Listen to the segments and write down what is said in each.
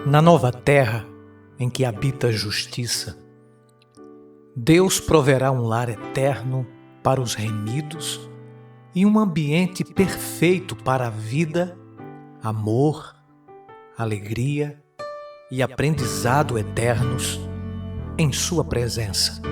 Na nova terra em que habita a justiça, Deus proverá um lar eterno para os remidos e um ambiente perfeito para a vida, amor, alegria e aprendizado eternos em Sua presença.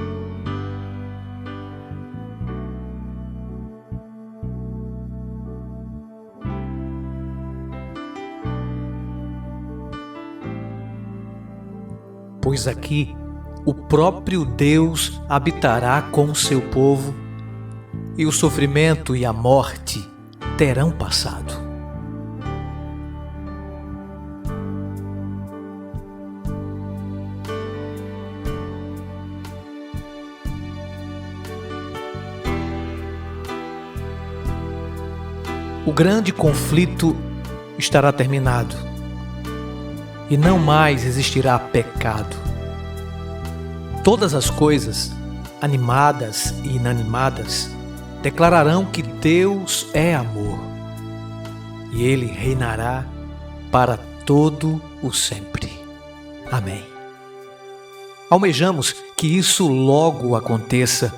Pois aqui o próprio Deus habitará com o seu povo e o sofrimento e a morte terão passado. O grande conflito estará terminado e não mais existirá pecado. Todas as coisas, animadas e inanimadas, declararão que Deus é amor e Ele reinará para todo o sempre. Amém. Almejamos que isso logo aconteça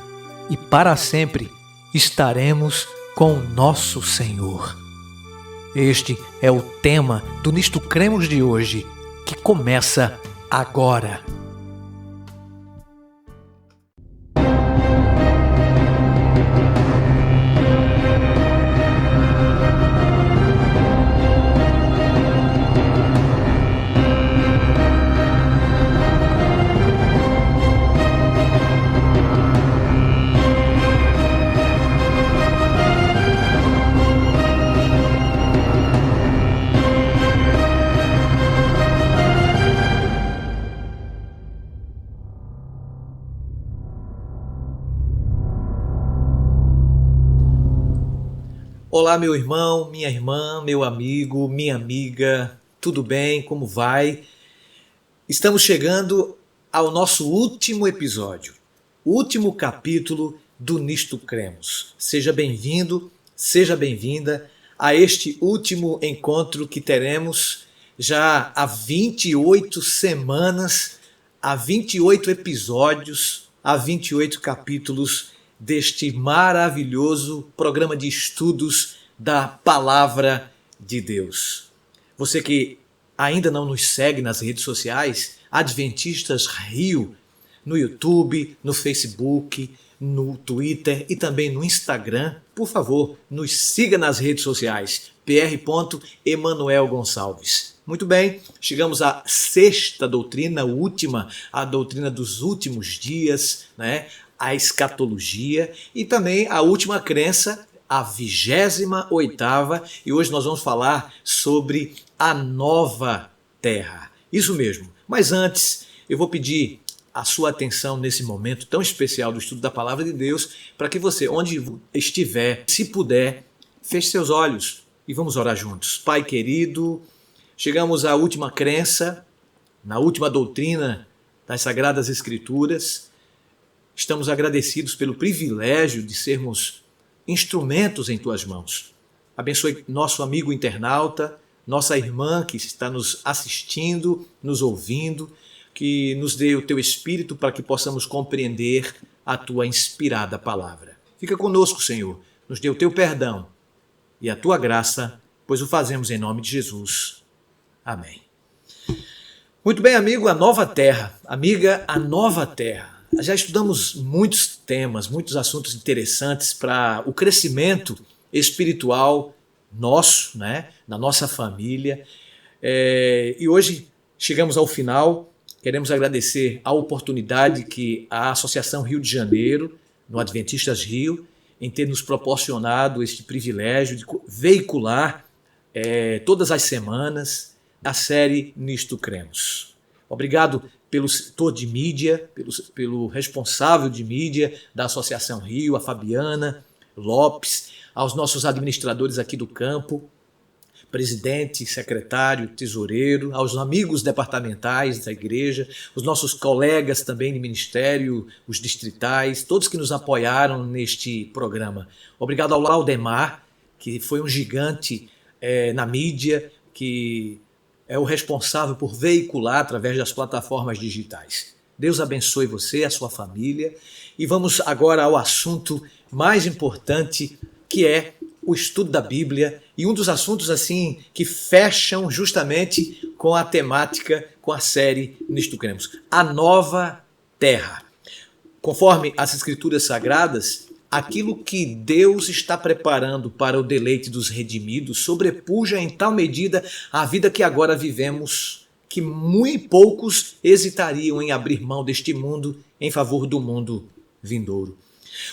e para sempre estaremos com o nosso Senhor. Este é o tema do Nisto Cremos de hoje, que começa agora. Olá, meu irmão, minha irmã, meu amigo, minha amiga, tudo bem? Como vai? Estamos chegando ao nosso último episódio, o último capítulo do Nisto Cremos. Seja bem-vindo, seja bem-vinda a este último encontro que teremos já há 28 semanas, há 28 episódios, há 28 capítulos deste maravilhoso programa de estudos da Palavra de Deus. Você que ainda não nos segue nas redes sociais, Adventistas Rio, no YouTube, no Facebook, no Twitter e também no Instagram, por favor, nos siga nas redes sociais, pr.emanuel Gonçalves. Muito bem, chegamos à sexta doutrina, última, a doutrina dos últimos dias, né? A escatologia e também a última crença, a 28ª, e hoje nós vamos falar sobre a nova terra. Isso mesmo, mas antes eu vou pedir a sua atenção nesse momento tão especial do estudo da Palavra de Deus, para que você, onde estiver, se puder, feche seus olhos e vamos orar juntos. Pai querido, chegamos à última crença, na última doutrina das Sagradas Escrituras. Estamos agradecidos pelo privilégio de sermos instrumentos em Tuas mãos. Abençoe nosso amigo internauta, nossa irmã que está nos assistindo, nos ouvindo, que nos dê o Teu Espírito para que possamos compreender a Tua inspirada palavra. Fica conosco, Senhor, nos dê o Teu perdão e a Tua graça, pois o fazemos em nome de Jesus. Amém. Muito bem, amigo, a nova terra. Amiga, a nova terra. Já estudamos muitos temas, muitos assuntos interessantes para o crescimento espiritual nosso, né, na nossa família. E hoje chegamos ao final. Queremos agradecer a oportunidade que a Associação Rio de Janeiro, no Adventistas Rio, em ter nos proporcionado este privilégio de veicular todas as semanas a série Nisto Cremos. Obrigado pelo setor de mídia, pelo responsável de mídia da Associação Rio, a Fabiana Lopes, aos nossos administradores aqui do campo, presidente, secretário, tesoureiro, aos amigos departamentais da igreja, os nossos colegas também de ministério, os distritais, todos que nos apoiaram neste programa. Obrigado ao Laudemar, que foi um gigante na mídia, que é o responsável por veicular através das plataformas digitais. Deus abençoe você, a sua família. E vamos agora ao assunto mais importante, que é o estudo da Bíblia, e um dos assuntos assim que fecham justamente com a temática, com a série Nisto Cremos, a nova terra. Conforme as Escrituras Sagradas, aquilo que Deus está preparando para o deleite dos redimidos sobrepuja em tal medida a vida que agora vivemos, que muito poucos hesitariam em abrir mão deste mundo em favor do mundo vindouro.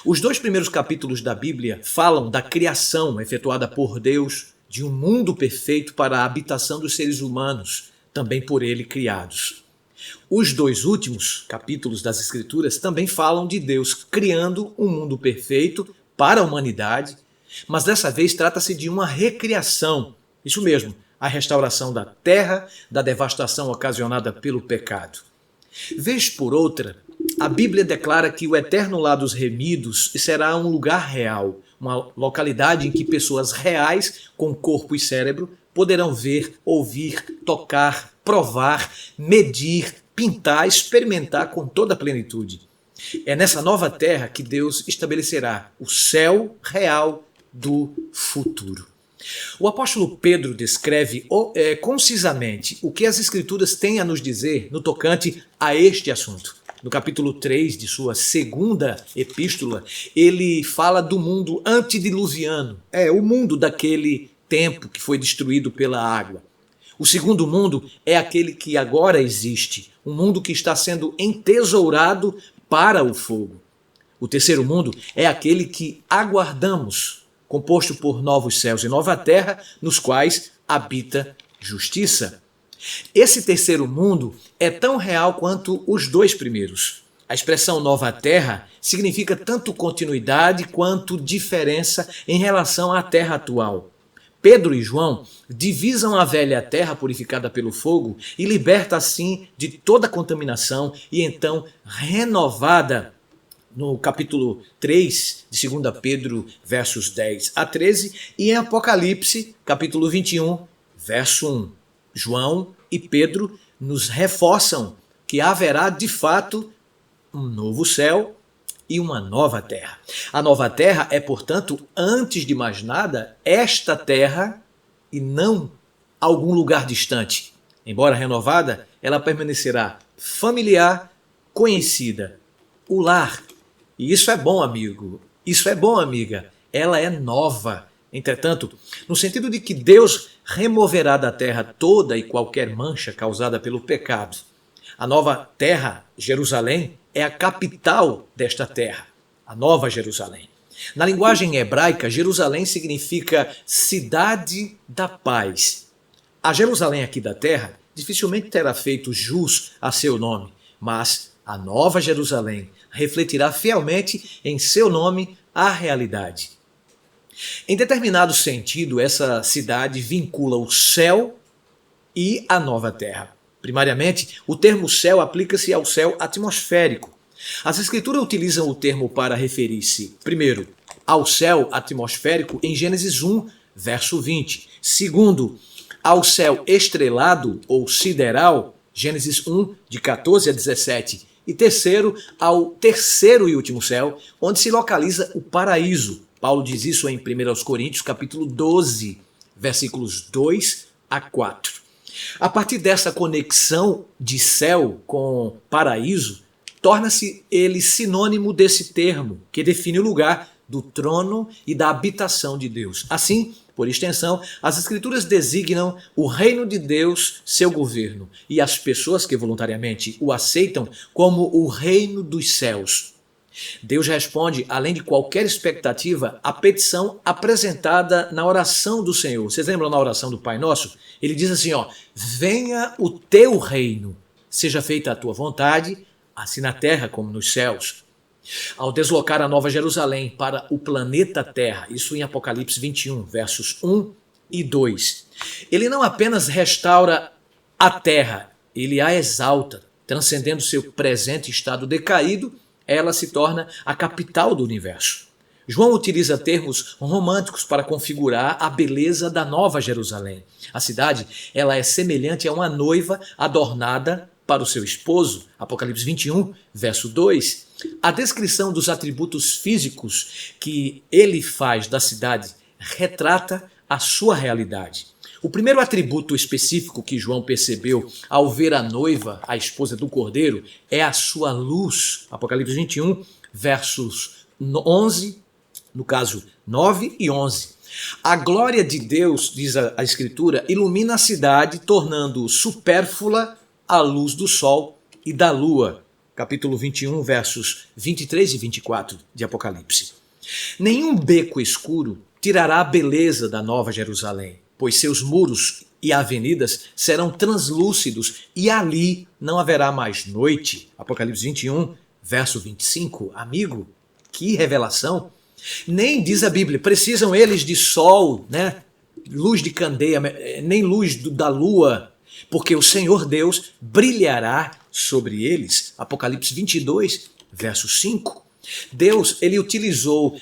Os 2 primeiros capítulos da Bíblia falam da criação efetuada por Deus de um mundo perfeito para a habitação dos seres humanos, também por ele criados. Os 2 últimos capítulos das Escrituras também falam de Deus criando um mundo perfeito para a humanidade, mas dessa vez trata-se de uma recriação, isso mesmo, a restauração da terra, da devastação ocasionada pelo pecado. Vez por outra, a Bíblia declara que o eterno lar dos remidos será um lugar real, uma localidade em que pessoas reais, com corpo e cérebro, poderão ver, ouvir, tocar, provar, medir, pintar, experimentar com toda a plenitude. É nessa nova terra que Deus estabelecerá o céu real do futuro. O apóstolo Pedro descreve concisamente o que as Escrituras têm a nos dizer no tocante a este assunto. No capítulo 3 de sua segunda epístola, ele fala do mundo antediluviano, o mundo daquele tempo que foi destruído pela água. O segundo mundo é aquele que agora existe, um mundo que está sendo entesourado para o fogo. O terceiro mundo é aquele que aguardamos, composto por novos céus e nova terra, nos quais habita justiça. Esse terceiro mundo é tão real quanto os 2 primeiros. A expressão nova terra significa tanto continuidade quanto diferença em relação à terra atual. Pedro e João divisam a velha terra purificada pelo fogo e liberta assim de toda contaminação e então renovada no capítulo 3 de 2 Pedro, versos 10 a 13, e em Apocalipse, capítulo 21, verso 1. João e Pedro nos reforçam que haverá de fato um novo céu e uma nova terra. A nova terra é, portanto, antes de mais nada, esta terra e não algum lugar distante. Embora renovada, ela permanecerá familiar, conhecida, o lar. E isso é bom, amigo. Isso é bom, amiga. Ela é nova. Entretanto, no sentido de que Deus removerá da terra toda e qualquer mancha causada pelo pecado. A nova terra, Jerusalém, é a capital desta terra, a Nova Jerusalém. Na linguagem hebraica, Jerusalém significa cidade da paz. A Jerusalém aqui da terra dificilmente terá feito jus a seu nome, mas a Nova Jerusalém refletirá fielmente em seu nome a realidade. Em determinado sentido, essa cidade vincula o céu e a nova terra. Primariamente, o termo céu aplica-se ao céu atmosférico. As Escrituras utilizam o termo para referir-se, primeiro, ao céu atmosférico em Gênesis 1, verso 20. Segundo, ao céu estrelado ou sideral, Gênesis 1, de 14 a 17. E terceiro, ao terceiro e último céu, onde se localiza o paraíso. Paulo diz isso em 1 Coríntios, capítulo 12, versículos 2 a 4. A partir dessa conexão de céu com paraíso, torna-se ele sinônimo desse termo, que define o lugar do trono e da habitação de Deus. Assim, por extensão, as Escrituras designam o reino de Deus, seu governo, e as pessoas que voluntariamente o aceitam como o reino dos céus. Deus responde, além de qualquer expectativa, à petição apresentada na oração do Senhor. Vocês lembram na oração do Pai Nosso? Ele diz assim, venha o teu reino, seja feita a tua vontade, assim na terra como nos céus. Ao deslocar a Nova Jerusalém para o planeta Terra, isso em Apocalipse 21, versos 1 e 2, ele não apenas restaura a terra, ele a exalta, transcendendo seu presente estado decaído, ela se torna a capital do universo. João utiliza termos românticos para configurar a beleza da Nova Jerusalém. A cidade, ela é semelhante a uma noiva adornada para o seu esposo. Apocalipse 21, verso 2. A descrição dos atributos físicos que ele faz da cidade retrata a sua realidade. O primeiro atributo específico que João percebeu ao ver a noiva, a esposa do Cordeiro, é a sua luz. Apocalipse 21, versos 11, no caso 9 e 11. A glória de Deus, diz a Escritura, ilumina a cidade, tornando supérflua a luz do sol e da lua. Capítulo 21, versos 23 e 24 de Apocalipse. Nenhum beco escuro tirará a beleza da Nova Jerusalém, pois seus muros e avenidas serão translúcidos e ali não haverá mais noite. Apocalipse 21, verso 25. Amigo, que revelação! Nem, diz a Bíblia, precisam eles de sol, né? Luz de candeia, nem luz da lua, porque o Senhor Deus brilhará sobre eles. Apocalipse 22, verso 5. Deus, ele utilizou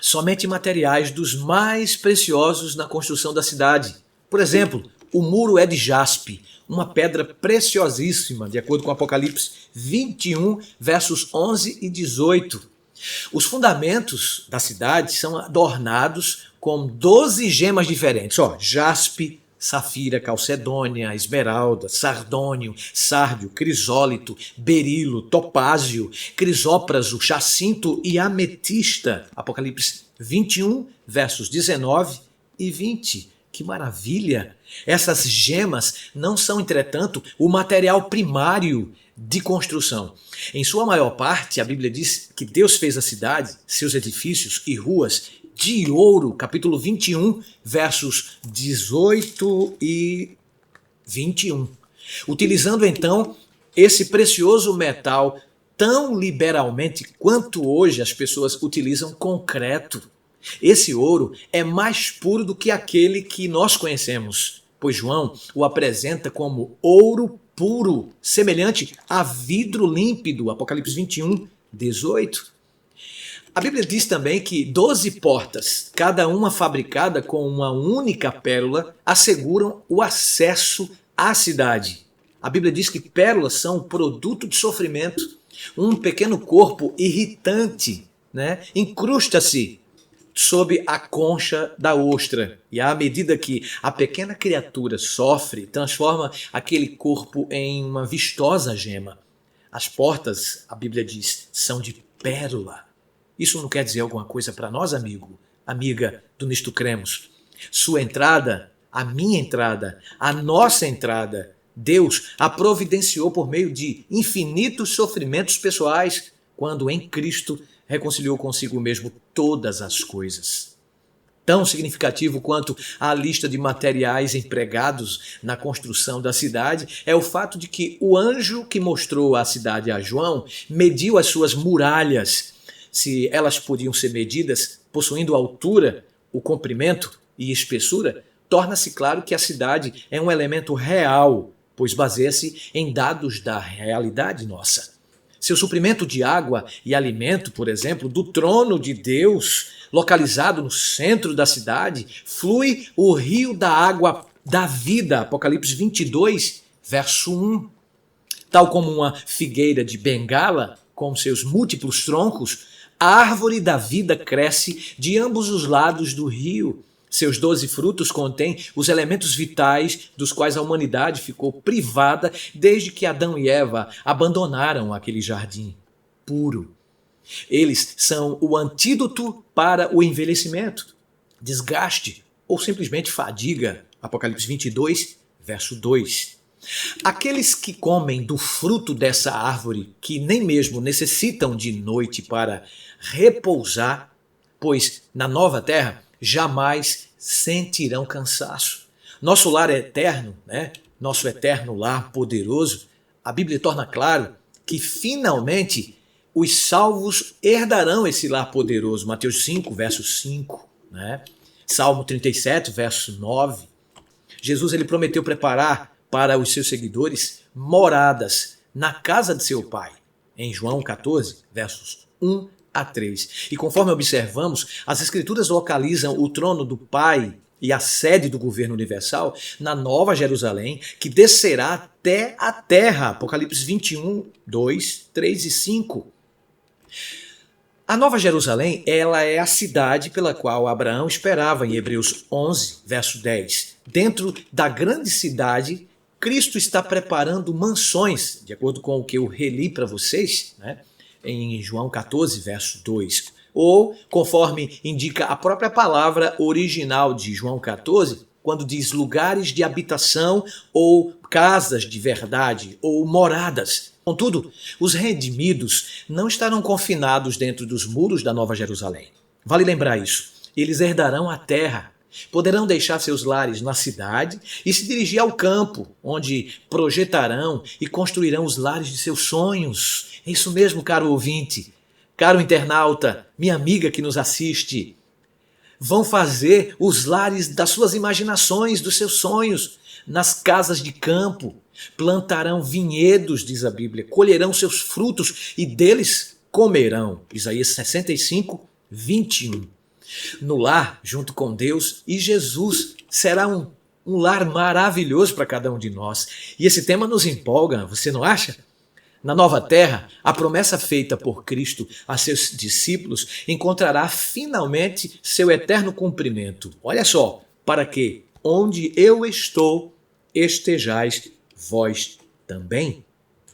somente materiais dos mais preciosos na construção da cidade. Por exemplo, o muro é de jaspe, uma pedra preciosíssima, de acordo com Apocalipse 21, versos 11 e 18. Os fundamentos da cidade são adornados com 12 gemas diferentes. Jaspe, safira, calcedônia, esmeralda, sardônio, sárdio, crisólito, berilo, topázio, crisópraso, jacinto e ametista. Apocalipse 21, versos 19 e 20. Que maravilha! Essas gemas não são, entretanto, o material primário de construção. Em sua maior parte, a Bíblia diz que Deus fez a cidade, seus edifícios e ruas de ouro, capítulo 21, versos 18 e 21. Utilizando então esse precioso metal tão liberalmente quanto hoje as pessoas utilizam concreto. Esse ouro é mais puro do que aquele que nós conhecemos, pois João o apresenta como ouro puro, semelhante a vidro límpido, Apocalipse 21, 18. A Bíblia diz também que 12 portas, cada uma fabricada com uma única pérola, asseguram o acesso à cidade. A Bíblia diz que pérolas são produto de sofrimento. Um pequeno corpo irritante, incrusta-se sob a concha da ostra. E à medida que a pequena criatura sofre, transforma aquele corpo em uma vistosa gema. As portas, a Bíblia diz, são de pérola. Isso não quer dizer alguma coisa para nós, amigo, amiga do Nisto Cremos? Sua entrada, a minha entrada, a nossa entrada, Deus a providenciou por meio de infinitos sofrimentos pessoais, quando em Cristo reconciliou consigo mesmo todas as coisas. Tão significativo quanto a lista de materiais empregados na construção da cidade é o fato de que o anjo que mostrou a cidade a João mediu as suas muralhas. Se elas podiam ser medidas, possuindo altura, o comprimento e espessura, torna-se claro que a cidade é um elemento real, pois baseia-se em dados da realidade nossa. Seu suprimento de água e alimento, por exemplo, do trono de Deus, localizado no centro da cidade, flui o rio da água da vida, Apocalipse 22, verso 1. Tal como uma figueira de Bengala, com seus múltiplos troncos, a árvore da vida cresce de ambos os lados do rio. Seus 12 frutos contêm os elementos vitais dos quais a humanidade ficou privada desde que Adão e Eva abandonaram aquele jardim puro. Eles são o antídoto para o envelhecimento, desgaste ou simplesmente fadiga. Apocalipse 22, verso 2. Aqueles que comem do fruto dessa árvore, que nem mesmo necessitam de noite para repousar, pois na nova terra jamais sentirão cansaço. Nosso lar é eterno, Nosso eterno lar poderoso. A Bíblia torna claro que finalmente os salvos herdarão esse lar poderoso. Mateus 5, verso 5, Salmo 37, verso 9. Jesus ele prometeu preparar para os seus seguidores moradas na casa de seu Pai. Em João 14, versos 1 a 3. E conforme observamos, as Escrituras localizam o trono do Pai e a sede do governo universal na Nova Jerusalém, que descerá até a terra. Apocalipse 21, 2, 3 e 5. A Nova Jerusalém, ela é a cidade pela qual Abraão esperava em Hebreus 11, verso 10. Dentro da grande cidade, Cristo está preparando mansões, de acordo com o que eu reli para vocês, né, em João 14, verso 2. Ou, conforme indica a própria palavra original de João 14, quando diz lugares de habitação ou casas de verdade ou moradas. Contudo, os redimidos não estarão confinados dentro dos muros da Nova Jerusalém. Vale lembrar isso. Eles herdarão a terra, poderão deixar seus lares na cidade e se dirigir ao campo, onde projetarão e construirão os lares de seus sonhos. É isso mesmo, caro ouvinte, caro internauta, minha amiga que nos assiste. Vão fazer os lares das suas imaginações, dos seus sonhos, nas casas de campo. Plantarão vinhedos, diz a Bíblia, colherão seus frutos e deles comerão. Isaías 65, 21. No lar, junto com Deus e Jesus, será um lar maravilhoso para cada um de nós. E esse tema nos empolga, você não acha? Na nova terra, a promessa feita por Cristo a seus discípulos encontrará finalmente seu eterno cumprimento. Olha só, para que onde eu estou, estejais vós também.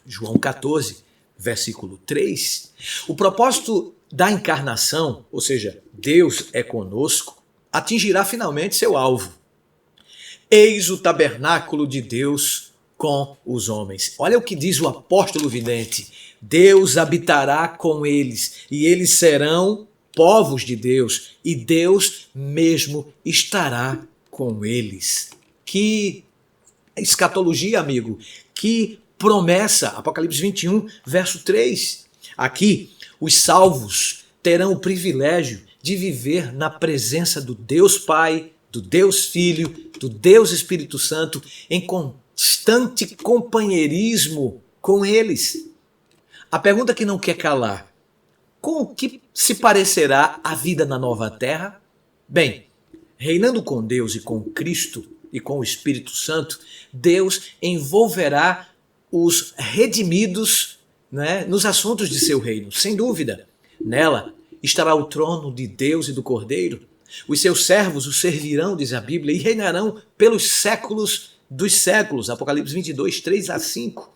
João 14, versículo 3. O propósito da encarnação, ou seja, Deus é conosco, atingirá finalmente seu alvo. Eis o tabernáculo de Deus com os homens. Olha o que diz o apóstolo vidente. Deus habitará com eles e eles serão povos de Deus e Deus mesmo estará com eles. Que escatologia, amigo. Que promessa. Apocalipse 21, verso 3. Aqui, os salvos terão o privilégio de viver na presença do Deus Pai, do Deus Filho, do Deus Espírito Santo, em constante companheirismo com eles. A pergunta que não quer calar: com o que se parecerá a vida na nova terra? Bem, reinando com Deus e com Cristo e com o Espírito Santo, Deus envolverá os redimidos, né, nos assuntos de seu reino, sem dúvida. Nela estará o trono de Deus e do Cordeiro. Os seus servos o servirão, diz a Bíblia, e reinarão pelos séculos dos séculos. Apocalipse 22, 3 a 5.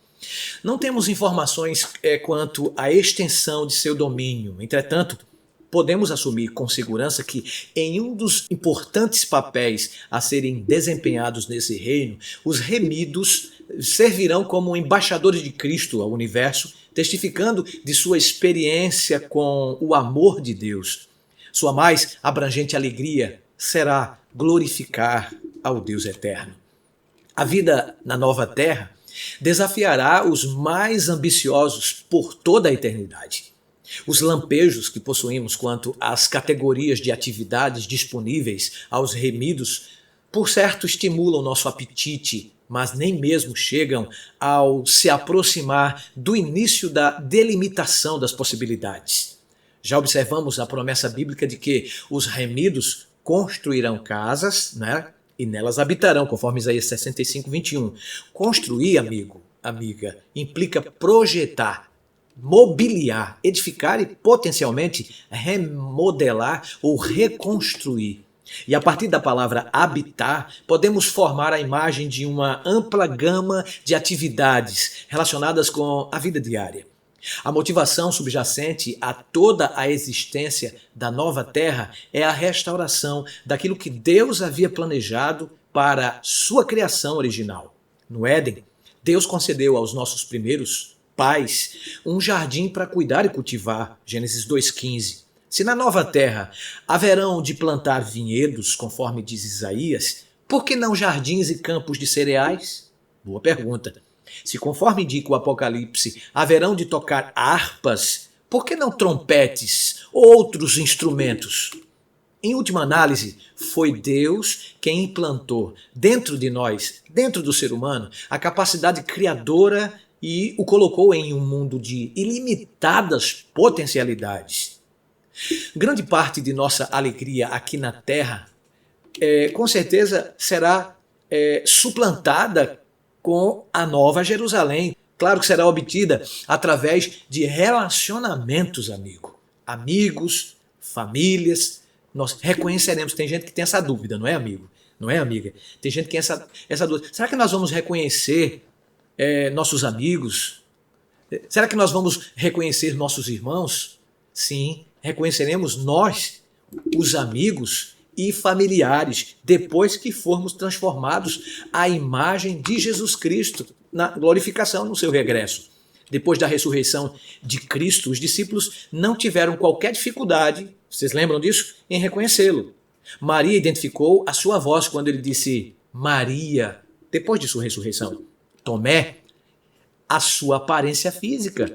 Não temos informações quanto à extensão de seu domínio. Entretanto, podemos assumir com segurança que em um dos importantes papéis a serem desempenhados nesse reino, os remidos servirão como embaixadores de Cristo ao universo, testificando de sua experiência com o amor de Deus. Sua mais abrangente alegria será glorificar ao Deus eterno. A vida na nova terra desafiará os mais ambiciosos por toda a eternidade. Os lampejos que possuímos quanto às categorias de atividades disponíveis aos remidos, por certo, estimulam nosso apetite, mas nem mesmo chegam ao se aproximar do início da delimitação das possibilidades. Já observamos a promessa bíblica de que os remidos construirão casas, né? E nelas habitarão, conforme Isaías 65, 21. Construir, amigo, amiga, implica projetar, mobiliar, edificar e potencialmente remodelar ou reconstruir. E a partir da palavra habitar, podemos formar a imagem de uma ampla gama de atividades relacionadas com a vida diária. A motivação subjacente a toda a existência da nova terra é a restauração daquilo que Deus havia planejado para sua criação original. No Éden, Deus concedeu aos nossos primeiros pais um jardim para cuidar e cultivar, Gênesis 2,15. Se na nova terra haverão de plantar vinhedos, conforme diz Isaías, por que não jardins e campos de cereais? Boa pergunta. Se, conforme indica o Apocalipse, haverão de tocar harpas, por que não trompetes ou outros instrumentos? Em última análise, foi Deus quem implantou dentro de nós, dentro do ser humano, a capacidade criadora e o colocou em um mundo de ilimitadas potencialidades. Grande parte de nossa alegria aqui na terra, com certeza, será suplantada com a Nova Jerusalém. Claro que será obtida através de relacionamentos, amigo. Amigos, famílias. Nós reconheceremos. Tem gente que tem essa dúvida, não é, amigo? Não é, amiga? Tem gente que tem essa dúvida. Será que nós vamos reconhecer nossos amigos? Será que nós vamos reconhecer nossos irmãos? Sim, reconheceremos nós, os amigos e familiares, depois que formos transformados à imagem de Jesus Cristo, na glorificação no seu regresso. Depois da ressurreição de Cristo, os discípulos não tiveram qualquer dificuldade, vocês lembram disso? Em reconhecê-lo. Maria identificou a sua voz quando ele disse Maria, depois de sua ressurreição. Tomé, a sua aparência física.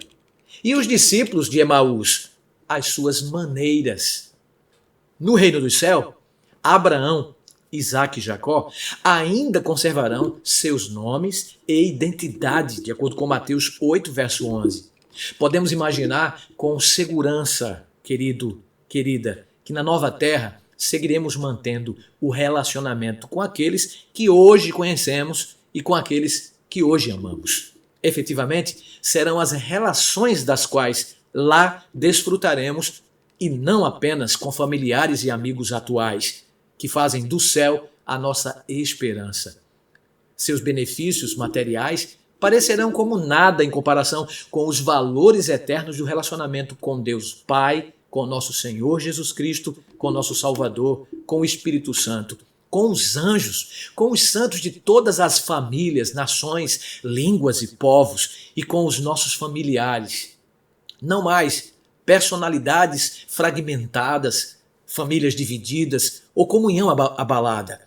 E os discípulos de Emaús, as suas maneiras. No reino do céu, Abraão, Isaque e Jacó ainda conservarão seus nomes e identidade, de acordo com Mateus 8, verso 11. Podemos imaginar com segurança, querido, querida, que na nova terra seguiremos mantendo o relacionamento com aqueles que hoje conhecemos e com aqueles que hoje amamos. Efetivamente, serão as relações das quais lá desfrutaremos e não apenas com familiares e amigos atuais, que fazem do céu a nossa esperança. Seus benefícios materiais parecerão como nada em comparação com os valores eternos do relacionamento com Deus Pai, com nosso Senhor Jesus Cristo, com nosso Salvador, com o Espírito Santo, com os anjos, com os santos de todas as famílias, nações, línguas e povos, e com os nossos familiares. Não mais personalidades fragmentadas, famílias divididas ou comunhão abalada.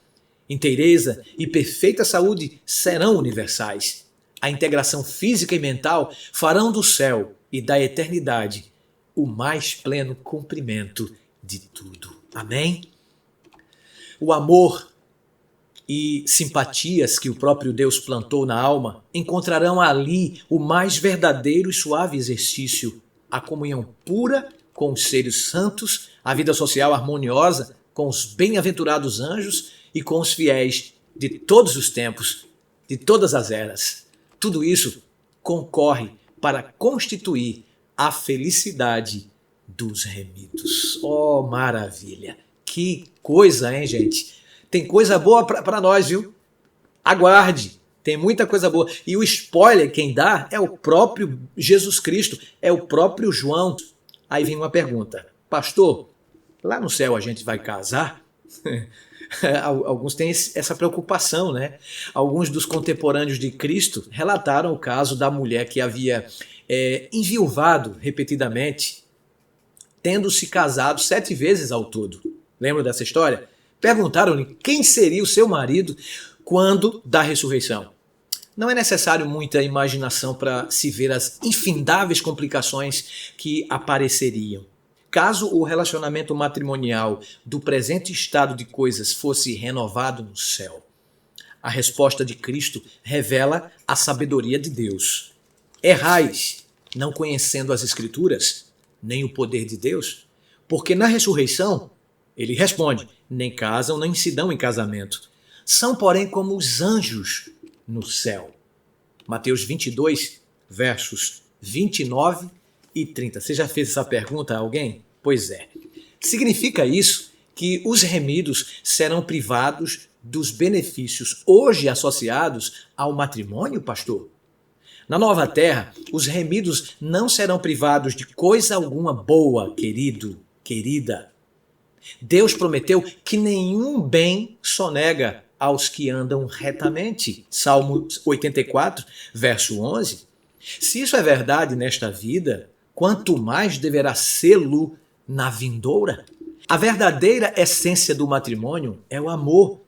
Inteireza e perfeita saúde serão universais. A integração física e mental farão do céu e da eternidade o mais pleno cumprimento de tudo. Amém? O amor e simpatias que o próprio Deus plantou na alma encontrarão ali o mais verdadeiro e suave exercício, a comunhão pura com os seres santos, a vida social harmoniosa com os bem-aventurados anjos e com os fiéis de todos os tempos, de todas as eras. Tudo isso concorre para constituir a felicidade dos remidos. Oh, maravilha! Que coisa, hein, gente? Tem coisa boa para nós, viu? Aguarde! Tem muita coisa boa. E o spoiler, quem dá, é o próprio Jesus Cristo, é o próprio João. Aí vem uma pergunta. Pastor, lá no céu a gente vai casar? Alguns têm essa preocupação, né? Alguns dos contemporâneos de Cristo relataram o caso da mulher que havia enviuvado repetidamente, tendo se casado 7 vezes ao todo. Lembra dessa história? Perguntaram-lhe quem seria o seu marido quando da ressurreição. Não é necessário muita imaginação para se ver as infindáveis complicações que apareceriam. Caso o relacionamento matrimonial do presente estado de coisas fosse renovado no céu. A resposta de Cristo revela a sabedoria de Deus. Errais, não conhecendo as Escrituras, nem o poder de Deus, porque na ressurreição, ele responde, nem casam, nem se dão em casamento. São, porém, como os anjos no céu. Mateus 22, versos 29 e 30. Você já fez essa pergunta a alguém? Pois é. Significa isso que os remidos serão privados dos benefícios hoje associados ao matrimônio, pastor? Na nova terra, os remidos não serão privados de coisa alguma boa, querido, querida. Deus prometeu que nenhum bem sonega aos que andam retamente. Salmo 84, verso 11. Se isso é verdade nesta vida, quanto mais deverá sê-lo na vindoura? A verdadeira essência do matrimônio é o amor.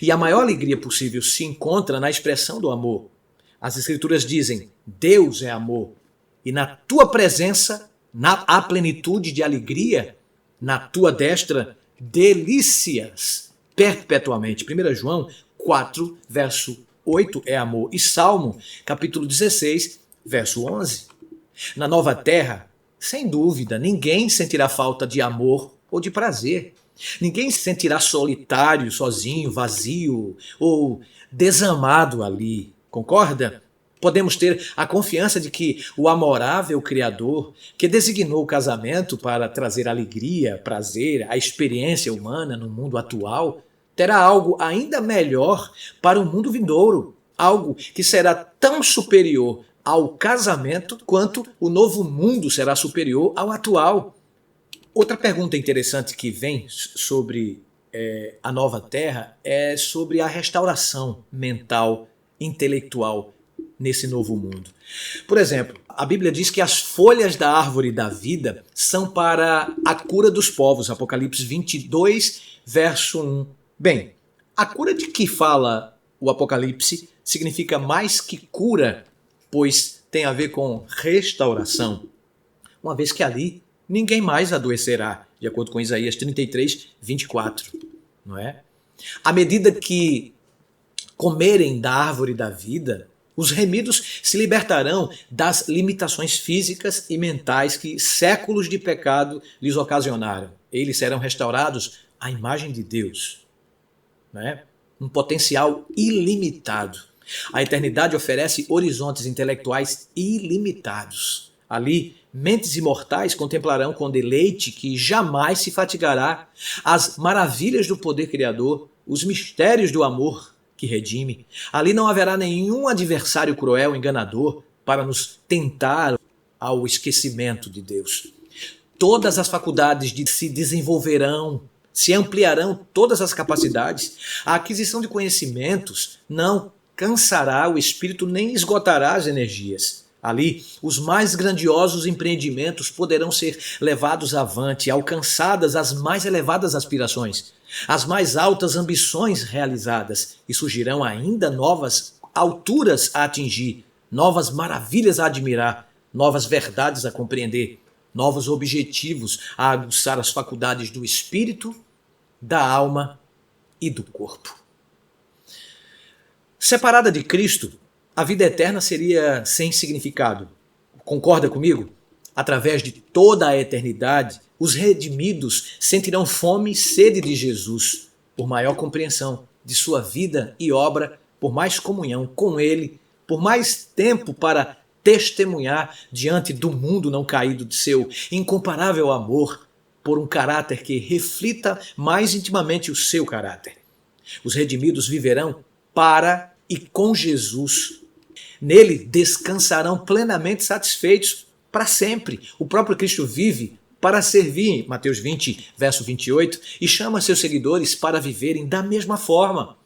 E a maior alegria possível se encontra na expressão do amor. As Escrituras dizem, Deus é amor. E na tua presença, há plenitude de alegria, na tua destra, delícias perpetuamente. 1 João 4, verso 8 é amor. E Salmo, capítulo 16, verso 11. Na nova terra, Sem dúvida, ninguém sentirá falta de amor ou de prazer. Ninguém se sentirá solitário, sozinho, vazio ou desamado ali. Concorda? Podemos ter a confiança de que o amorável Criador, que designou o casamento para trazer alegria, prazer, a experiência humana no mundo atual, terá algo ainda melhor para o mundo vindouro. Algo que será tão superior ao casamento quanto o novo mundo será superior ao atual. Outra pergunta interessante que vem sobre a nova terra é sobre a restauração mental, intelectual nesse novo mundo. Por exemplo, a Bíblia diz que as folhas da árvore da vida são para a cura dos povos, Apocalipse 22, verso 1. Bem, a cura de que fala o Apocalipse significa mais que cura, pois tem a ver com restauração, uma vez que ali ninguém mais adoecerá, de acordo com Isaías 33, 24, não é? À medida que comerem da árvore da vida, os remidos se libertarão das limitações físicas e mentais que séculos de pecado lhes ocasionaram. Eles serão restaurados à imagem de Deus, não é? Um potencial ilimitado. A eternidade oferece horizontes intelectuais ilimitados. Ali, mentes imortais contemplarão com deleite que jamais se fatigará as maravilhas do poder criador, os mistérios do amor que redime. Ali não haverá nenhum adversário cruel, enganador, para nos tentar ao esquecimento de Deus. Todas as faculdades se desenvolverão, se ampliarão todas as capacidades. A aquisição de conhecimentos não cansará o espírito nem esgotará as energias. Ali, os mais grandiosos empreendimentos poderão ser levados avante, alcançadas as mais elevadas aspirações, as mais altas ambições realizadas, e surgirão ainda novas alturas a atingir, novas maravilhas a admirar, novas verdades a compreender, novos objetivos a aguçar as faculdades do espírito, da alma e do corpo. Separada de Cristo, a vida eterna seria sem significado. Concorda comigo? Através de toda a eternidade, os redimidos sentirão fome e sede de Jesus, por maior compreensão de sua vida e obra, por mais comunhão com Ele, por mais tempo para testemunhar diante do mundo não caído de seu incomparável amor, por um caráter que reflita mais intimamente o seu caráter. Os redimidos viverão para e com Jesus. Nele descansarão plenamente satisfeitos para sempre. O próprio Cristo vive para servir, Mateus 20, verso 28, e chama seus seguidores para viverem da mesma forma.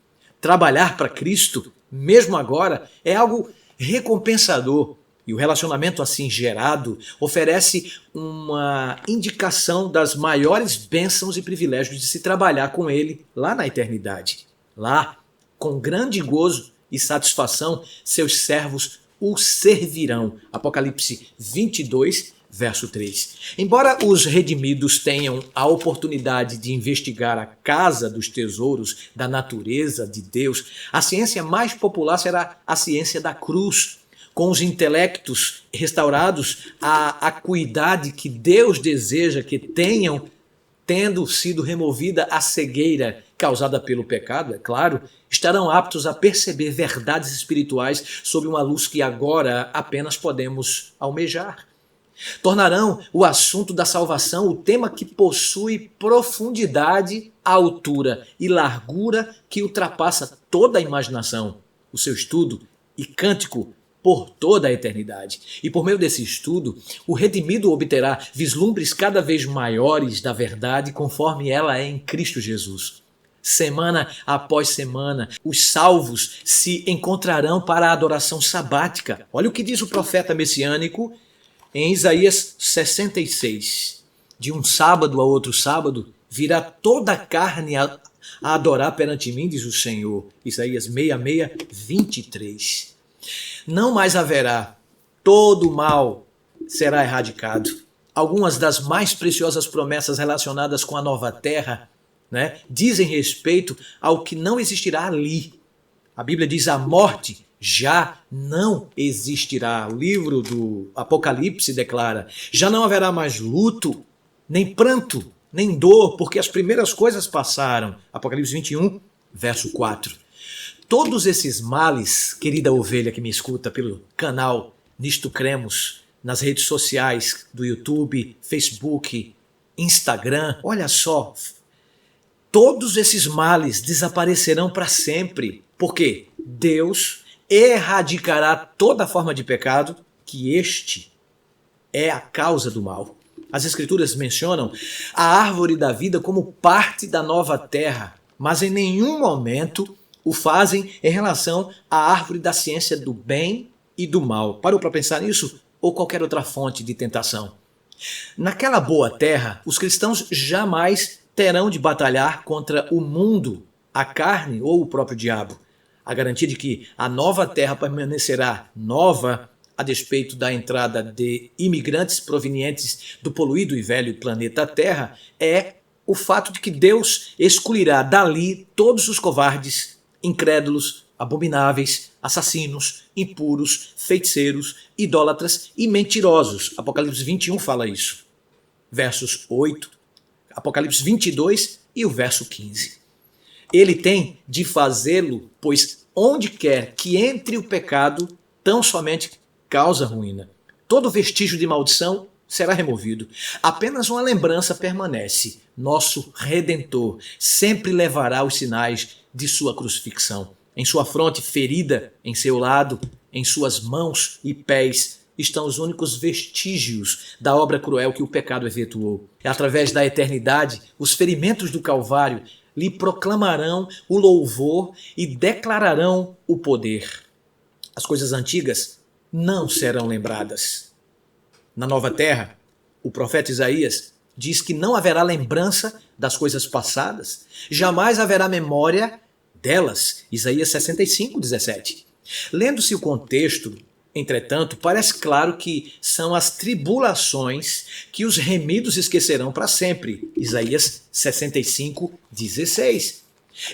Trabalhar para Cristo, mesmo agora, é algo recompensador. E o relacionamento assim gerado oferece uma indicação das maiores bênçãos e privilégios de se trabalhar com Ele lá na eternidade. Lá, com grande gozo e satisfação, seus servos o servirão. Apocalipse 22, verso 3. Embora os redimidos tenham a oportunidade de investigar a casa dos tesouros da natureza de Deus, a ciência mais popular será a ciência da cruz, com os intelectos restaurados à acuidade que Deus deseja que tenham, tendo sido removida a cegueira causada pelo pecado, é claro, estarão aptos a perceber verdades espirituais sob uma luz que agora apenas podemos almejar. Tornarão o assunto da salvação o tema que possui profundidade, altura e largura que ultrapassa toda a imaginação, o seu estudo e cântico por toda a eternidade. E por meio desse estudo, o redimido obterá vislumbres cada vez maiores da verdade conforme ela é em Cristo Jesus. Semana após semana, os salvos se encontrarão para a adoração sabática. Olha o que diz o profeta messiânico em Isaías 66. De um sábado a outro sábado, virá toda a carne a adorar perante mim, diz o Senhor. Isaías 66, 23. Não mais haverá, todo o mal será erradicado. Algumas das mais preciosas promessas relacionadas com a nova terra, dizem respeito ao que não existirá ali. A Bíblia diz: a morte já não existirá. O livro do Apocalipse declara: já não haverá mais luto, nem pranto, nem dor, porque as primeiras coisas passaram. Apocalipse 21, verso 4. Todos esses males, querida ovelha que me escuta pelo canal Nisto Cremos, nas redes sociais do YouTube, Facebook, Instagram, olha só, todos esses males desaparecerão para sempre, porque Deus erradicará toda forma de pecado, que este é a causa do mal. As Escrituras mencionam a árvore da vida como parte da nova terra, mas em nenhum momento o fazem em relação à árvore da ciência do bem e do mal. Parou para pensar nisso? Ou qualquer outra fonte de tentação? Naquela boa terra, os cristãos jamais terão de batalhar contra o mundo, a carne ou o próprio diabo. A garantia de que a nova terra permanecerá nova a despeito da entrada de imigrantes provenientes do poluído e velho planeta Terra é o fato de que Deus excluirá dali todos os covardes, incrédulos, abomináveis, assassinos, impuros, feiticeiros, idólatras e mentirosos. Apocalipse 21 fala isso. Versos 8, Apocalipse 22 e o verso 15. Ele tem de fazê-lo, pois onde quer que entre o pecado, tão somente causa ruína. Todo vestígio de maldição será removido. Apenas uma lembrança permanece. Nosso Redentor sempre levará os sinais de sua crucifixão. Em sua fronte ferida, em seu lado, em suas mãos e pés, estão os únicos vestígios da obra cruel que o pecado efetuou. Através da eternidade, os ferimentos do Calvário lhe proclamarão o louvor e declararão o poder. As coisas antigas não serão lembradas. Na nova terra, o profeta Isaías diz que não haverá lembrança das coisas passadas, jamais haverá memória delas. Isaías 65, 17. Lendo-se o contexto, entretanto, parece claro que são as tribulações que os remidos esquecerão para sempre. Isaías 65, 16.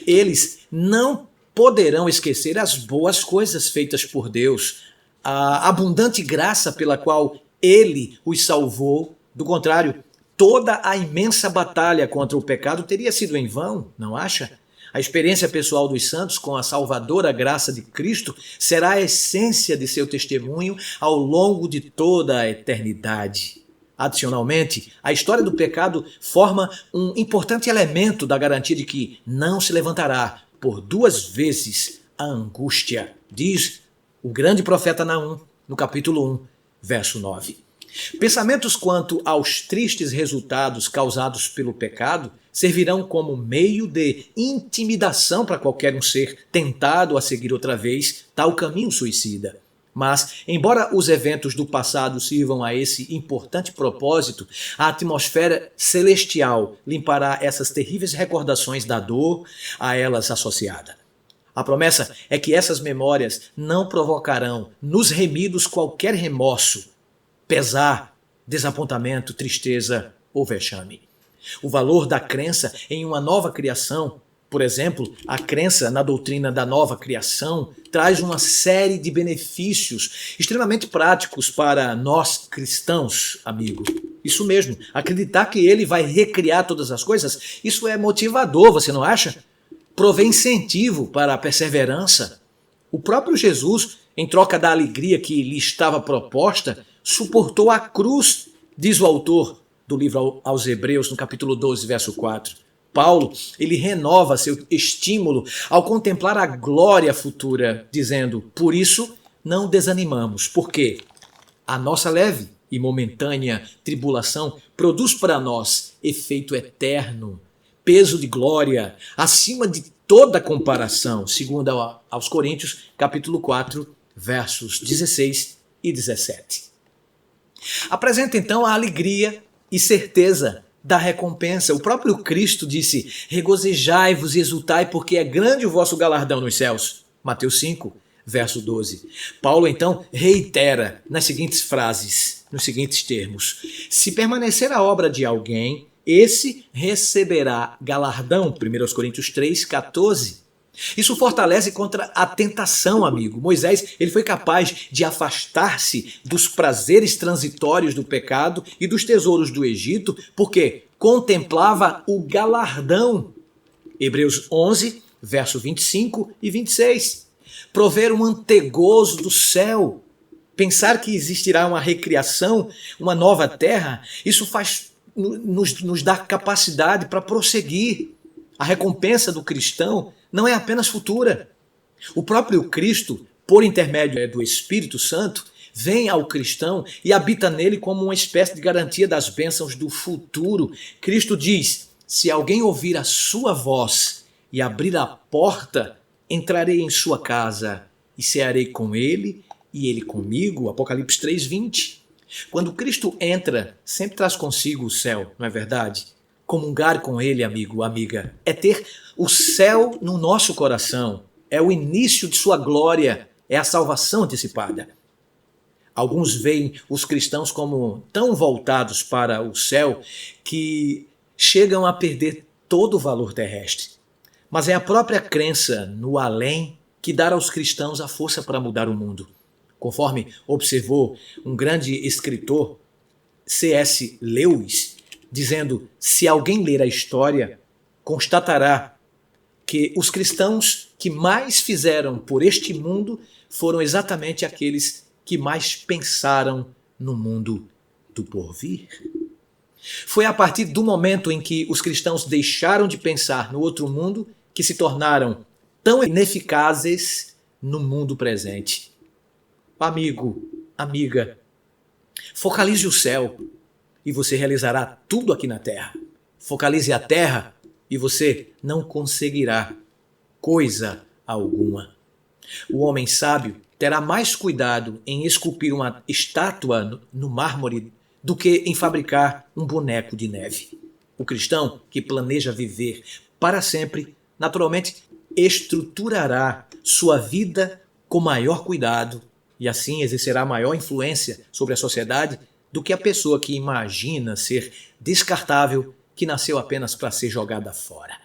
Eles não poderão esquecer as boas coisas feitas por Deus, a abundante graça pela qual ele os salvou. Do contrário, toda a imensa batalha contra o pecado teria sido em vão, não acha? A experiência pessoal dos santos com a salvadora graça de Cristo será a essência de seu testemunho ao longo de toda a eternidade. Adicionalmente, a história do pecado forma um importante elemento da garantia de que não se levantará por duas vezes a angústia, diz o grande profeta Naum, no capítulo 1, verso 9. Pensamentos quanto aos tristes resultados causados pelo pecado servirão como meio de intimidação para qualquer um ser tentado a seguir outra vez tal caminho suicida. Mas, embora os eventos do passado sirvam a esse importante propósito, a atmosfera celestial limpará essas terríveis recordações da dor a elas associada. A promessa é que essas memórias não provocarão nos remidos qualquer remorso, pesar, desapontamento, tristeza ou vexame. O valor da crença em uma nova criação, por exemplo, a crença na doutrina da nova criação, traz uma série de benefícios extremamente práticos para nós cristãos, amigo. Isso mesmo, acreditar que ele vai recriar todas as coisas, isso é motivador, você não acha? Provê incentivo para a perseverança. O próprio Jesus, em troca da alegria que lhe estava proposta, suportou a cruz, diz o autor do livro aos Hebreus, no capítulo 12, verso 4. Paulo, ele renova seu estímulo ao contemplar a glória futura, dizendo: por isso não desanimamos, porque a nossa leve e momentânea tribulação produz para nós efeito eterno, peso de glória, acima de toda comparação, segundo aos Coríntios, capítulo 4, versos 16 e 17. Apresenta então a alegria e certeza da recompensa. O próprio Cristo disse: regozijai-vos e exultai, porque é grande o vosso galardão nos céus. Mateus 5, verso 12. Paulo então reitera nas seguintes frases, nos seguintes termos: se permanecer a obra de alguém, esse receberá galardão. 1 Coríntios 3, 14. Isso fortalece contra a tentação, amigo. Moisés, ele foi capaz de afastar-se dos prazeres transitórios do pecado e dos tesouros do Egito, porque contemplava o galardão. Hebreus 11, verso 25 e 26. Prover um antegozo do céu. Pensar que existirá uma recriação, uma nova terra, isso nos dá capacidade para prosseguir. A recompensa do cristão não é apenas futura. O próprio Cristo, por intermédio do Espírito Santo, vem ao cristão e habita nele como uma espécie de garantia das bênçãos do futuro. Cristo diz: se alguém ouvir a sua voz e abrir a porta, entrarei em sua casa e cearei com ele e ele comigo. Apocalipse 3:20. Quando Cristo entra, sempre traz consigo o céu, não é verdade? Comungar com ele, amigo, amiga, é ter o céu no nosso coração. É o início de sua glória, é a salvação antecipada. Alguns veem os cristãos como tão voltados para o céu que chegam a perder todo o valor terrestre. Mas é a própria crença no além que dá aos cristãos a força para mudar o mundo. Conforme observou um grande escritor, C.S. Lewis, dizendo: se alguém ler a história, constatará que os cristãos que mais fizeram por este mundo foram exatamente aqueles que mais pensaram no mundo do porvir. Foi a partir do momento em que os cristãos deixaram de pensar no outro mundo que se tornaram tão ineficazes no mundo presente. Amigo, amiga, focalize o céu e você realizará tudo aqui na terra. Focalize a terra e você não conseguirá coisa alguma. O homem sábio terá mais cuidado em esculpir uma estátua no mármore do que em fabricar um boneco de neve. O cristão que planeja viver para sempre, naturalmente, estruturará sua vida com maior cuidado e assim exercerá maior influência sobre a sociedade do que a pessoa que imagina ser descartável, que nasceu apenas para ser jogada fora.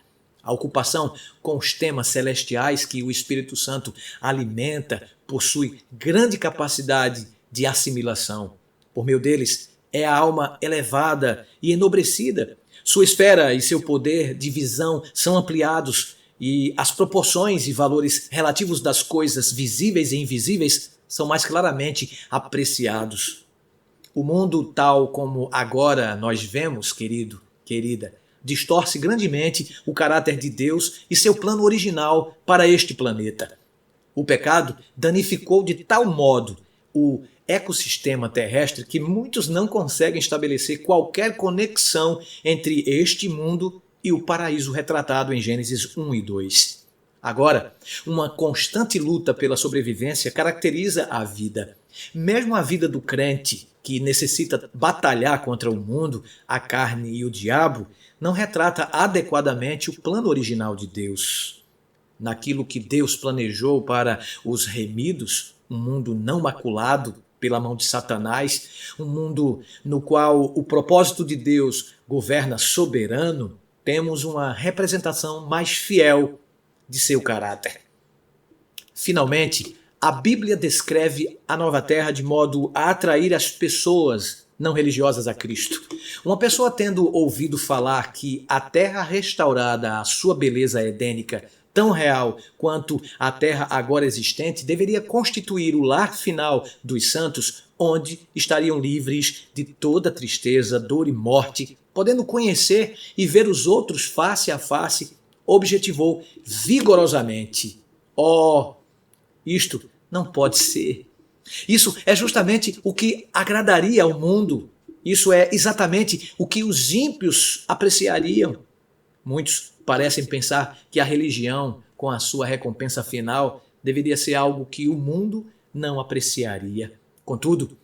A ocupação com os temas celestiais que o Espírito Santo alimenta possui grande capacidade de assimilação. Por meio deles, é a alma elevada e enobrecida. Sua esfera e seu poder de visão são ampliados e as proporções e valores relativos das coisas visíveis e invisíveis são mais claramente apreciados. O mundo tal como agora nós vemos, querido, querida, distorce grandemente o caráter de Deus e seu plano original para este planeta. O pecado danificou de tal modo o ecossistema terrestre que muitos não conseguem estabelecer qualquer conexão entre este mundo e o paraíso retratado em Gênesis 1 e 2. Agora, uma constante luta pela sobrevivência caracteriza a vida. Mesmo a vida do crente, que necessita batalhar contra o mundo, a carne e o diabo, não retrata adequadamente o plano original de Deus. Naquilo que Deus planejou para os remidos, um mundo não maculado pela mão de Satanás, um mundo no qual o propósito de Deus governa soberano, temos uma representação mais fiel de seu caráter. Finalmente, a Bíblia descreve a nova terra de modo a atrair as pessoas não religiosas a Cristo. Uma pessoa tendo ouvido falar que a terra restaurada à sua beleza edênica, tão real quanto a terra agora existente, deveria constituir o lar final dos santos, onde estariam livres de toda tristeza, dor e morte, podendo conhecer e ver os outros face a face, objetivou vigorosamente: isto não pode ser. Isso é justamente o que agradaria ao mundo. Isso é exatamente o que os ímpios apreciariam. Muitos parecem pensar que a religião, com a sua recompensa final, deveria ser algo que o mundo não apreciaria. Contudo,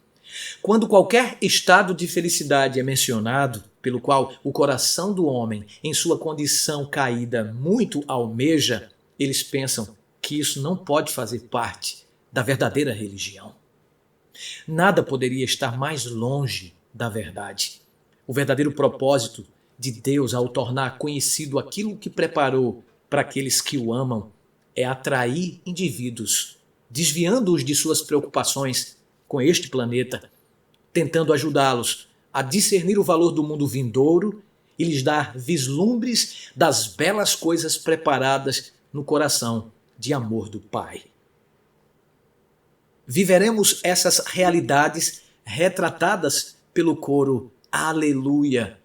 quando qualquer estado de felicidade é mencionado, pelo qual o coração do homem, em sua condição caída, muito almeja, eles pensam que isso não pode fazer parte da verdadeira religião. Nada poderia estar mais longe da verdade. O verdadeiro propósito de Deus ao tornar conhecido aquilo que preparou para aqueles que o amam é atrair indivíduos, desviando-os de suas preocupações com este planeta, tentando ajudá-los a discernir o valor do mundo vindouro e lhes dar vislumbres das belas coisas preparadas no coração de amor do Pai. Viveremos essas realidades retratadas pelo coro Aleluia.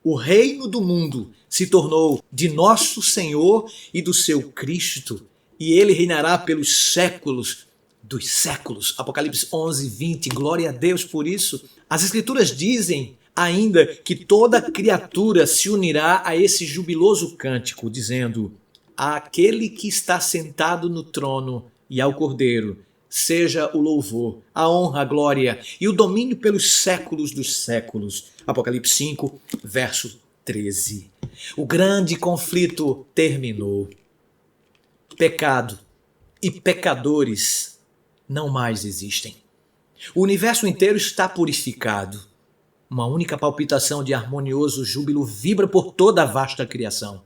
O reino do mundo se tornou de nosso Senhor e do seu Cristo, e ele reinará pelos séculos dos séculos. Apocalipse 11, 20. Glória a Deus por isso. As Escrituras dizem ainda que toda criatura se unirá a esse jubiloso cântico, dizendo: àquele que está sentado no trono e ao Cordeiro, seja o louvor, a honra, a glória e o domínio pelos séculos dos séculos. Apocalipse 5, verso 13. O grande conflito terminou. Pecado e pecadores não mais existem. O universo inteiro está purificado. Uma única palpitação de harmonioso júbilo vibra por toda a vasta criação.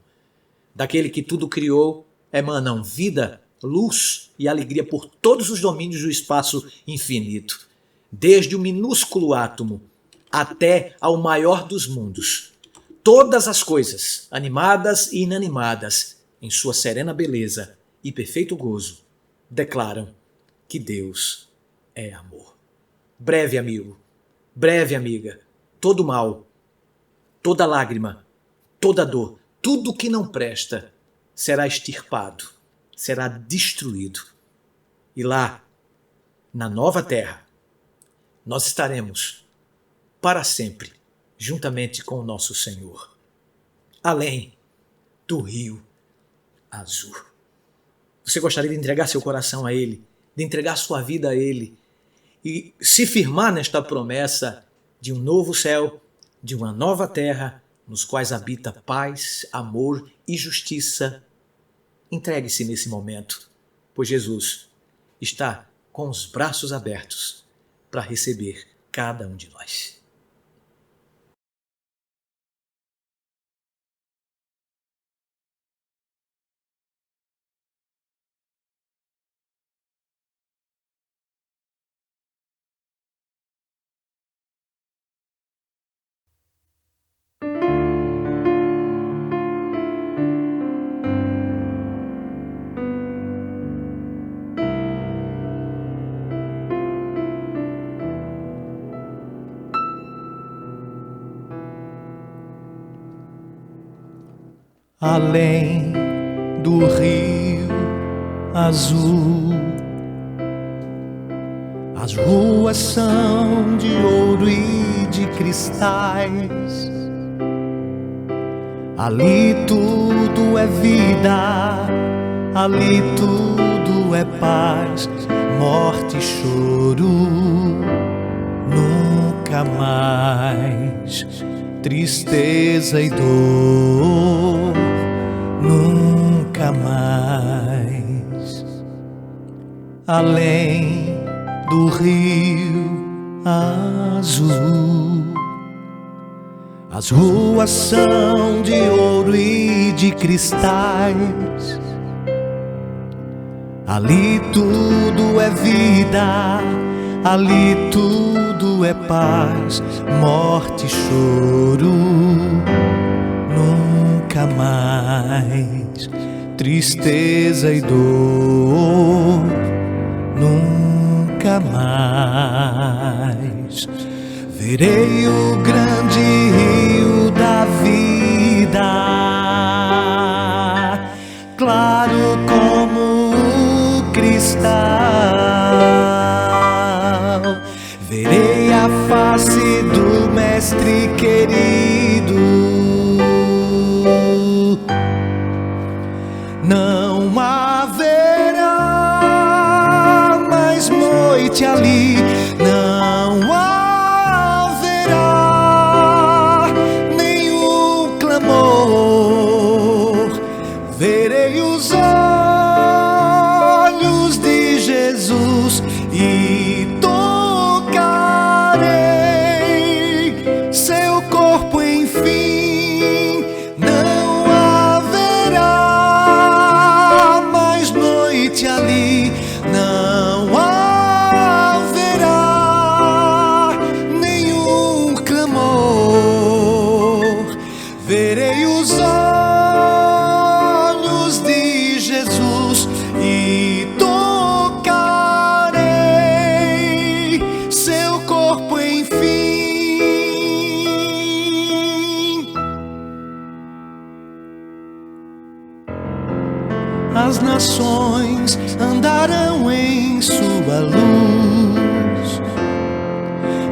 Daquele que tudo criou emanam vida, luz e alegria por todos os domínios do espaço infinito, desde o minúsculo átomo até ao maior dos mundos. Todas as coisas, animadas e inanimadas, em sua serena beleza e perfeito gozo, declaram que Deus é amor. Breve amigo, breve amiga, todo mal, toda lágrima, toda dor, tudo que não presta será extirpado, será destruído. E lá, na nova terra, nós estaremos para sempre, juntamente com o nosso Senhor, além do Rio Azul. Você gostaria de entregar seu coração a Ele, de entregar sua vida a Ele e se firmar nesta promessa de um novo céu, de uma nova terra, nos quais habita paz, amor e justiça? Entregue-se nesse momento, pois Jesus está com os braços abertos para receber cada um de nós. Além do Rio Azul, as ruas são de ouro e de cristais. Ali tudo é vida, ali tudo é paz, morte e choro, nunca mais. Tristeza e dor, nunca mais. Além do Rio Azul, as ruas são de ouro e de cristais. Ali tudo é vida, ali tudo é paz, morte e choro, nunca mais. Tristeza e dor, nunca mais. Verei o grande rio da vida, claro como o cristal. Verei a face do Mestre querido. Não haverá mais noite ali, não haverá nenhum clamor. Verei os olhos de Jesus e tocarei seu corpo, enfim. Não haverá mais noite as nações andarão em sua luz,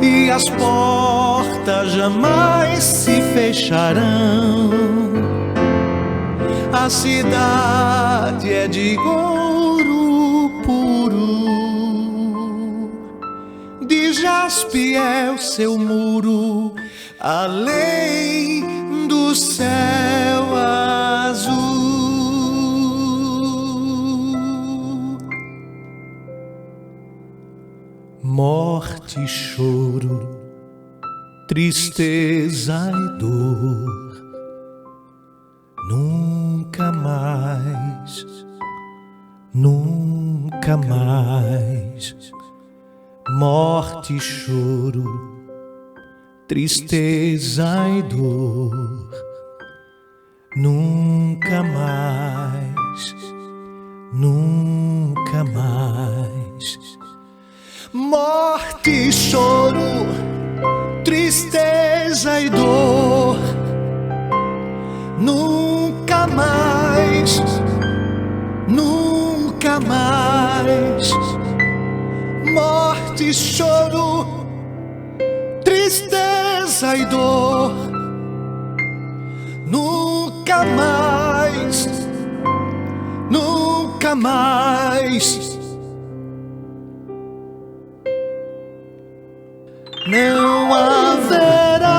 e as portas jamais se fecharão. A cidade é de ouro puro, de jaspe é o seu muro, além do céu azul. Morte, choro, tristeza e dor, nunca mais, nunca mais. Morte, choro, tristeza e dor, nunca mais, nunca mais. Morte, choro, tristeza e dor, nunca mais, nunca mais. Morte, choro, tristeza e dor, nunca mais, nunca mais. Não haverá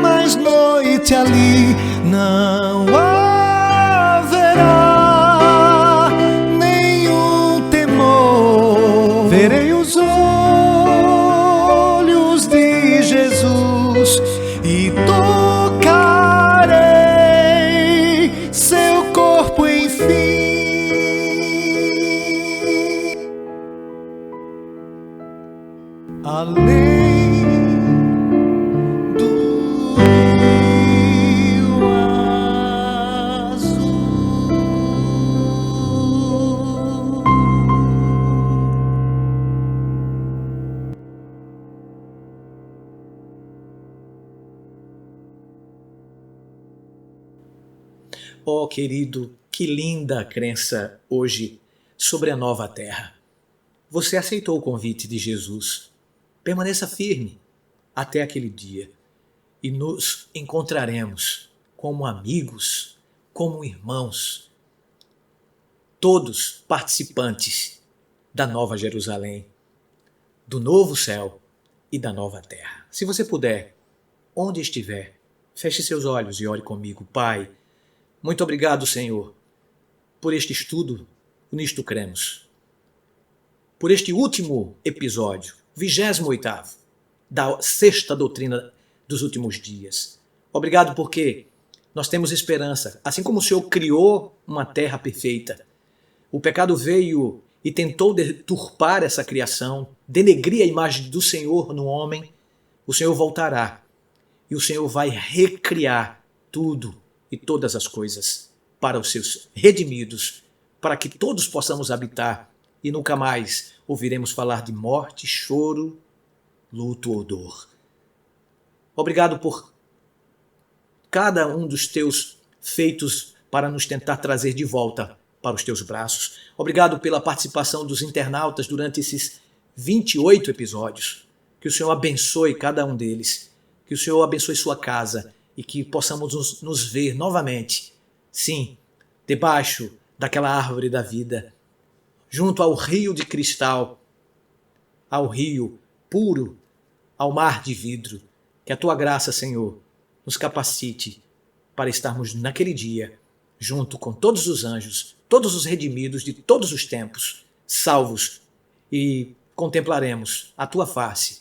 mais noite ali, não haverá nenhum temor. Verei os olhos de Jesus e tocarei seu corpo enfim. Além do rio azul. Oh, querido, que linda crença hoje sobre a nova terra. Você aceitou o convite de Jesus. Permaneça firme até aquele dia e nos encontraremos como amigos, como irmãos, todos participantes da Nova Jerusalém, do novo céu e da nova terra. Se você puder, onde estiver, feche seus olhos e ore comigo. Pai, muito obrigado, Senhor, por este estudo, nisto cremos, por este último episódio, 28º, da sexta doutrina dos últimos dias. Obrigado porque nós temos esperança. Assim como o Senhor criou uma terra perfeita, o pecado veio e tentou deturpar essa criação, denegrir a imagem do Senhor no homem. O Senhor voltará e o Senhor vai recriar tudo e todas as coisas para os seus redimidos, para que todos possamos habitar e nunca mais ouviremos falar de morte, choro, luto ou dor. Obrigado por cada um dos teus feitos para nos tentar trazer de volta para os teus braços. Obrigado pela participação dos internautas durante esses 28 episódios. Que o Senhor abençoe cada um deles. Que o Senhor abençoe sua casa e que possamos nos ver novamente, sim, debaixo daquela árvore da vida, junto ao rio de cristal, ao rio puro, ao mar de vidro. Que a tua graça, Senhor, nos capacite para estarmos naquele dia, junto com todos os anjos, todos os redimidos de todos os tempos, salvos, e contemplaremos a tua face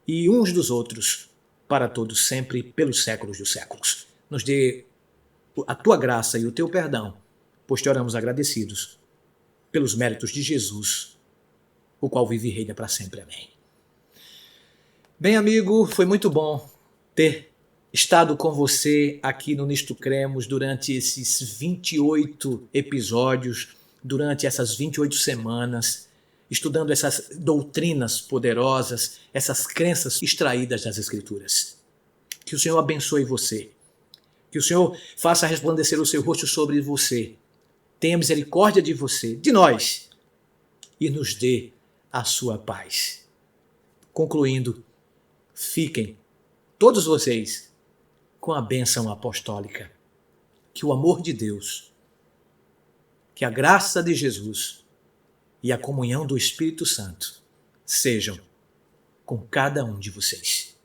e uns dos outros para todos sempre, pelos séculos dos séculos. Nos dê a tua graça e o teu perdão, pois te oramos agradecidos pelos méritos de Jesus, o qual vive e reina para sempre. Amém. Bem, amigo, foi muito bom ter estado com você aqui no Nisto Cremos durante esses 28 episódios, durante essas 28 semanas, estudando essas doutrinas poderosas, essas crenças extraídas das Escrituras. Que o Senhor abençoe você. Que o Senhor faça resplandecer o seu rosto sobre você tenha misericórdia de você, de nós, e nos dê a sua paz. Concluindo, fiquem, todos vocês, com a bênção apostólica. Que o amor de Deus, que a graça de Jesus e a comunhão do Espírito Santo sejam com cada um de vocês.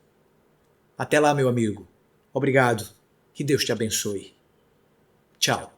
Até lá, meu amigo. Obrigado. Que Deus te abençoe. Tchau.